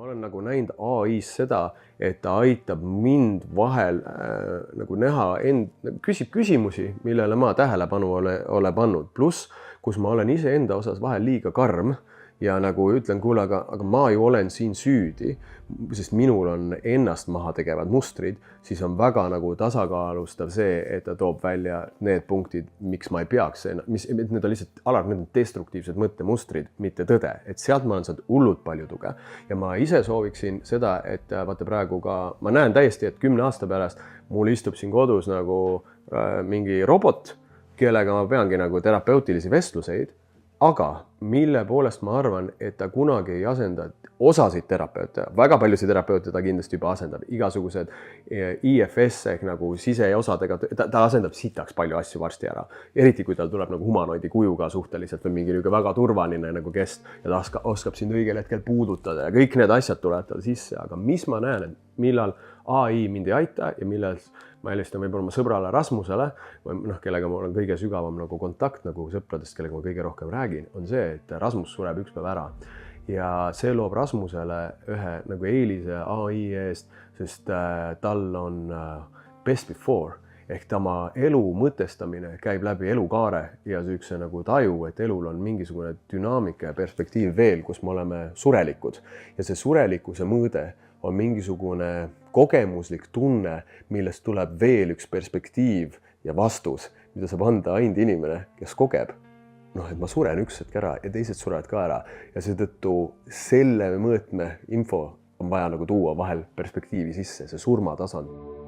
ma olen nagu näinud AI-s seda, et ta aitab mind vahel nagu näha küsib küsimusi, millele ma tähelepanu ole pannud. Pluss, kus ma olen iseenda osas vahel liiga karm ja nagu ütlen, kuule, aga ma ju olen siin süüdi, sest minul on ennast maha tegevad mustrid, siis on väga nagu tasakaalustav see, et ta toob välja need punktid, miks ma ei peaks, need on lihtsalt need on destruktiivsed mõttemustrid, mitte tõde. Et sealt ma olen saanud hullult palju tuge. Ja ma ise sooviksin seda, et vaata praegu ka, ma näen täiesti, et 10 aasta pärast mul istub siin kodus nagu mingi robot, kellega ma peangi nagu terapeutilisi vestluseid, aga mille poolest ma arvan, et ta kunagi ei asenda osasid terapeute, väga paljusid terapeute ta kindlasti juba asendab, igasugused IFS ehk nagu siseosadega, ta asendab sitaks palju asju varsti ära. Eriti kui tal tuleb nagu humanoidi kujuga suhteliselt või mingi väga turvaline nagu kest ja ta oskab sind õigel hetkel puudutada ja kõik need asjad tulevad tal sisse, aga mis ma näen, et millal AI mind ei aita ja millal ma helistan võib-olla oma sõbrale Rasmusele, kellega mul on kõige sügavam nagu kontakt nagu sõpradest, kellega ma kõige rohkem räägin, on see, et Rasmus sureb üks päev ära. Ja see loob Rasmusele ühe nagu eelise AI eest, sest tal on best before ehk tema elu mõtestamine käib läbi elukaare ja see nagu taju, et elul on mingisugune dünaamika ja perspektiiv veel, kus me oleme surelikud. Ja see surelikkuse mõõde on mingisugune kogemuslik tunne, millest tuleb veel üks perspektiiv ja vastus, mida saab anda ainult inimene, kes kogeb. Et ma suren üks hetk ära ja teised surevad ka ära ja seetõttu selle mõõtme info on vaja nagu tuua vahel perspektiivi sisse, see surmatasand.